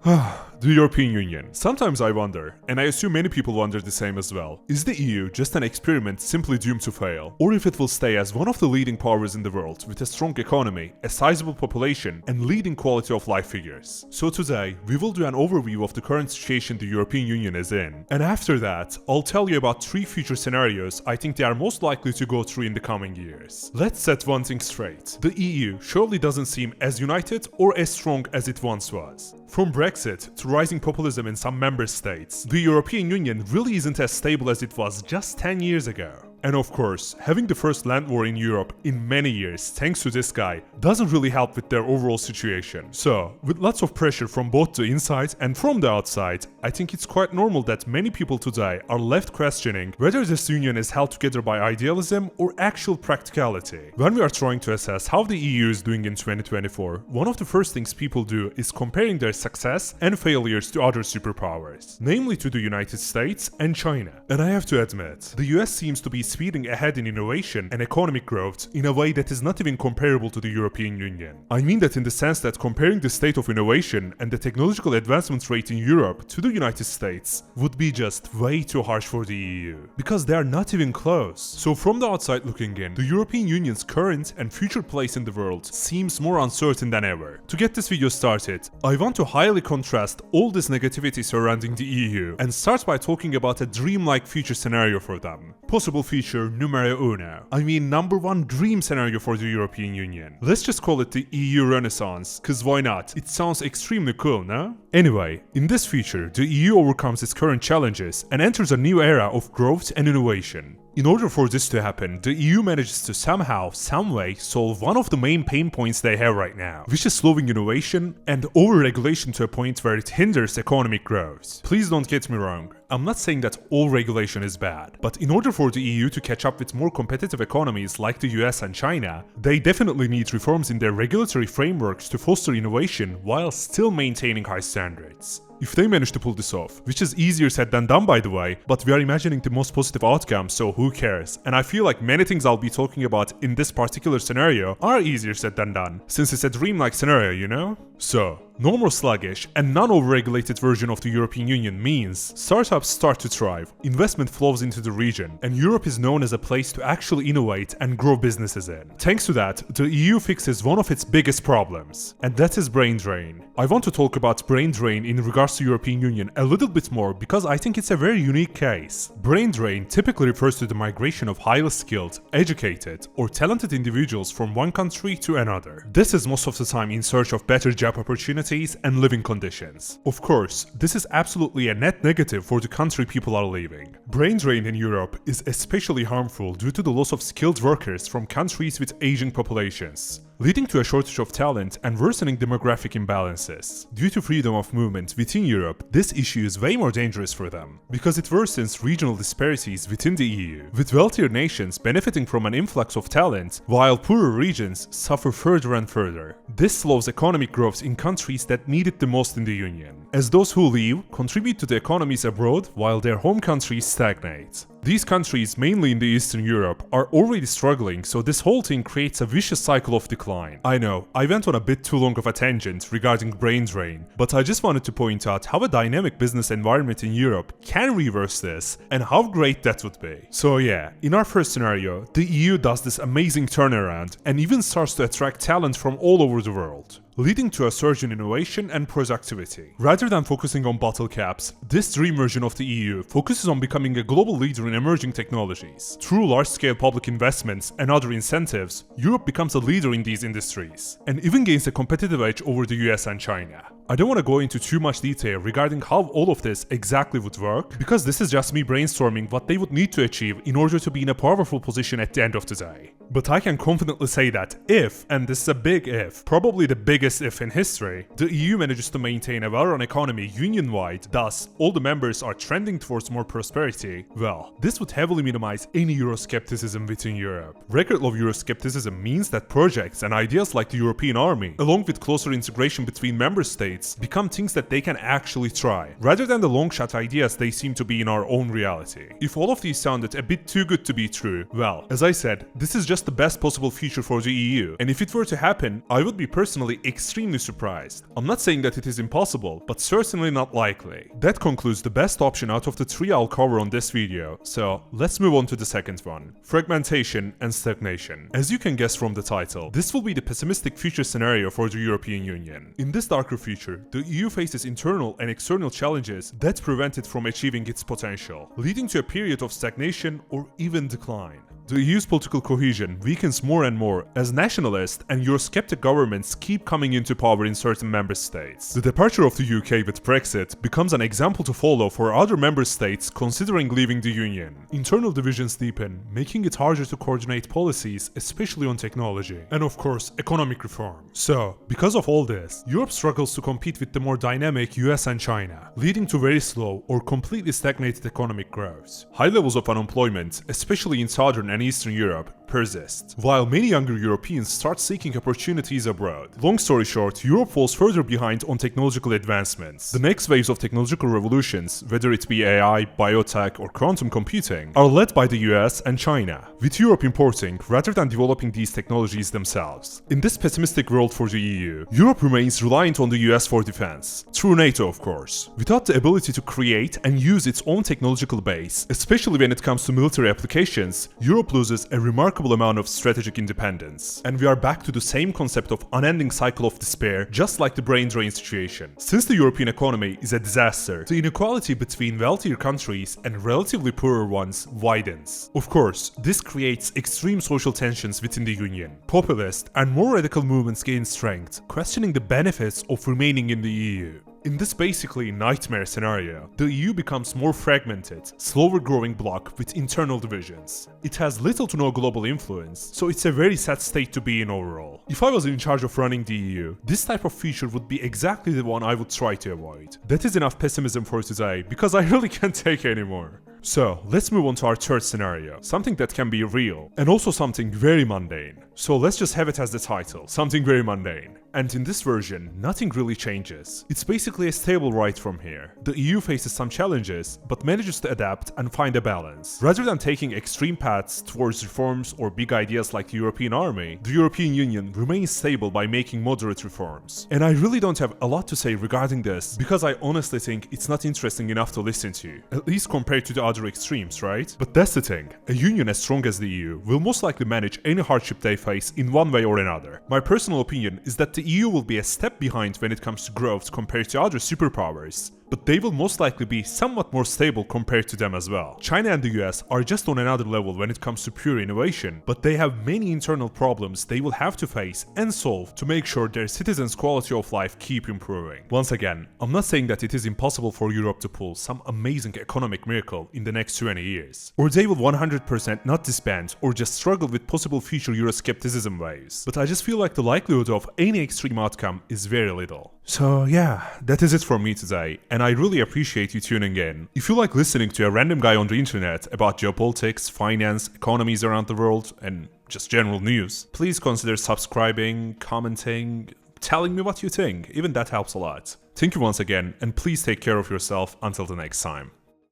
The European Union. Sometimes I wonder, and I assume many people wonder the same as well, is the EU just an experiment simply doomed to fail? Or if it will stay as one of the leading powers in the world with a strong economy, a sizable population, and leading quality of life figures? So today, we will do an overview of the current situation the European Union is in. And after that, I'll tell you about 3 future scenarios I think they are most likely to go through in the coming years. Let's set one thing straight. The EU surely doesn't seem as united or as strong as it once was. From Brexit to rising populism in some member states, the European Union really isn't as stable as it was just 10 years ago. And of course, having the first land war in Europe in many years thanks to this guy doesn't really help with their overall situation. So, with lots of pressure from both the inside and from the outside, I think it's quite normal that many people today are left questioning whether this union is held together by idealism or actual practicality. When we are trying to assess how the EU is doing in 2024, one of the first things people do is comparing their success and failures to other superpowers, namely to the United States and China. And I have to admit, the US seems to be speeding ahead in innovation and economic growth in a way that is not even comparable to the European Union. I mean that in the sense that comparing the state of innovation and the technological advancement rate in Europe to the United States would be just way too harsh for the EU, because they are not even close. So from the outside looking in, the European Union's current and future place in the world seems more uncertain than ever. To get this video started, I want to highly contrast all this negativity surrounding the EU and start by talking about a dreamlike future scenario for them. Possible feature numero uno. I mean number 1 dream scenario for the European Union. Let's just call it the EU Renaissance, cause why not? It sounds extremely cool, no? Anyway, in this feature, the EU overcomes its current challenges and enters a new era of growth and innovation. In order for this to happen, the EU manages to somehow, someway, solve one of the main pain points they have right now, which is slowing innovation and over-regulation to a point where it hinders economic growth. Please don't get me wrong, I'm not saying that all regulation is bad, but in order for the EU to catch up with more competitive economies like the US and China, they definitely need reforms in their regulatory frameworks to foster innovation while still maintaining high standards. If they manage to pull this off, which is easier said than done by the way, but we are imagining the most positive outcome, so who cares? And I feel like many things I'll be talking about in this particular scenario are easier said than done, since it's a dreamlike scenario, you know? So, no more sluggish and non-overregulated version of the European Union means startups start to thrive, investment flows into the region, and Europe is known as a place to actually innovate and grow businesses in. Thanks to that, the EU fixes one of its biggest problems, and that is brain drain. I want to talk about brain drain in regards to European Union a little bit more because I think it's a very unique case. Brain drain typically refers to the migration of highly skilled, educated, or talented individuals from one country to another. This is most of the time in search of better job opportunities and living conditions. Of course, this is absolutely a net negative for the country people are leaving. Brain drain in Europe is especially harmful due to the loss of skilled workers from countries with aging populations, leading to a shortage of talent and worsening demographic imbalances. Due to freedom of movement within Europe, this issue is way more dangerous for them, because it worsens regional disparities within the EU, with wealthier nations benefiting from an influx of talent, while poorer regions suffer further and further. This slows economic growth in countries that need it the most in the Union, as those who leave contribute to the economies abroad while their home countries stagnate. These countries, mainly in the Eastern Europe, are already struggling, so this whole thing creates a vicious cycle of decline. I know, I went on a bit too long of a tangent regarding brain drain, but I just wanted to point out how a dynamic business environment in Europe can reverse this, and how great that would be. So yeah, in our first scenario, the EU does this amazing turnaround, and even starts to attract talent from all over the world, leading to a surge in innovation and productivity. Rather than focusing on bottle caps, this dream version of the EU focuses on becoming a global leader in emerging technologies. Through large-scale public investments and other incentives, Europe becomes a leader in these industries, and even gains a competitive edge over the US and China. I don't want to go into too much detail regarding how all of this exactly would work, because this is just me brainstorming what they would need to achieve in order to be in a powerful position at the end of the day. But I can confidently say that if, and this is a big if, probably the biggest if in history, the EU manages to maintain a well-run economy union-wide, thus all the members are trending towards more prosperity, well, this would heavily minimize any Euroscepticism within Europe. Record low Euroscepticism means that projects and ideas like the European Army, along with closer integration between member states, become things that they can actually try, rather than the long-shot ideas they seem to be in our own reality. If all of these sounded a bit too good to be true, well, as I said, this is just just the best possible future for the EU, and if it were to happen, I would be personally extremely surprised. I'm not saying that it is impossible, but certainly not likely. That concludes the best option out of the three I'll cover on this video, so let's move on to the second one: fragmentation and stagnation. As you can guess from the title, this will be the pessimistic future scenario for the European Union. In this darker future, the EU faces internal and external challenges that prevent it from achieving its potential, leading to a period of stagnation or even decline. The EU's political cohesion weakens more and more as nationalist and Eurosceptic governments keep coming into power in certain member states. The departure of the UK with Brexit becomes an example to follow for other member states considering leaving the Union. Internal divisions deepen, making it harder to coordinate policies, especially on technology, and of course, economic reform. So, because of all this, Europe struggles to compete with the more dynamic US and China, leading to very slow or completely stagnated economic growth. High levels of unemployment, especially in southern and Eastern Europe, persist, while many younger Europeans start seeking opportunities abroad. Long story short, Europe falls further behind on technological advancements. The next waves of technological revolutions, whether it be AI, biotech, or quantum computing, are led by the US and China, with Europe importing rather than developing these technologies themselves. In this pessimistic world for the EU, Europe remains reliant on the US for defense, through NATO of course. Without the ability to create and use its own technological base, especially when it comes to military applications, Europe loses a remarkable amount of strategic independence. And we are back to the same concept of unending cycle of despair, just like the brain drain situation. Since the European economy is a disaster, the inequality between wealthier countries and relatively poorer ones widens. Of course, this creates extreme social tensions within the Union. Populist and more radical movements gain strength, questioning the benefits of remaining in the EU. In this basically nightmare scenario, the EU becomes more fragmented, slower growing bloc with internal divisions. It has little to no global influence, so it's a very sad state to be in overall. If I was in charge of running the EU, this type of future would be exactly the one I would try to avoid. That is enough pessimism for today, because I really can't take anymore. So, let's move on to our third scenario, something that can be real, and also something very mundane. So let's just have it as the title, something very mundane. And in this version, nothing really changes. It's basically a stable right from here. The EU faces some challenges, but manages to adapt and find a balance. Rather than taking extreme paths towards reforms or big ideas like the European army, the European Union remains stable by making moderate reforms. And I really don't have a lot to say regarding this, because I honestly think it's not interesting enough to listen to, at least compared to the other extremes, right? But that's the thing, a union as strong as the EU will most likely manage any hardship they face in one way or another. My personal opinion is that the EU will be a step behind when it comes to growth compared to other superpowers, but they will most likely be somewhat more stable compared to them as well. China and the US are just on another level when it comes to pure innovation, but they have many internal problems they will have to face and solve to make sure their citizens' quality of life keep improving. Once again, I'm not saying that it is impossible for Europe to pull some amazing economic miracle in the next 20 years, or they will 100% not disband or just struggle with possible future Euroscepticism waves, but I just feel like the likelihood of any extreme outcome is very little. So yeah, that is it for me today, and I really appreciate you tuning in. If you like listening to a random guy on the internet about geopolitics, finance, economies around the world, and just general news, please consider subscribing, commenting, telling me what you think. Even that helps a lot. Thank you once again, and please take care of yourself until the next time.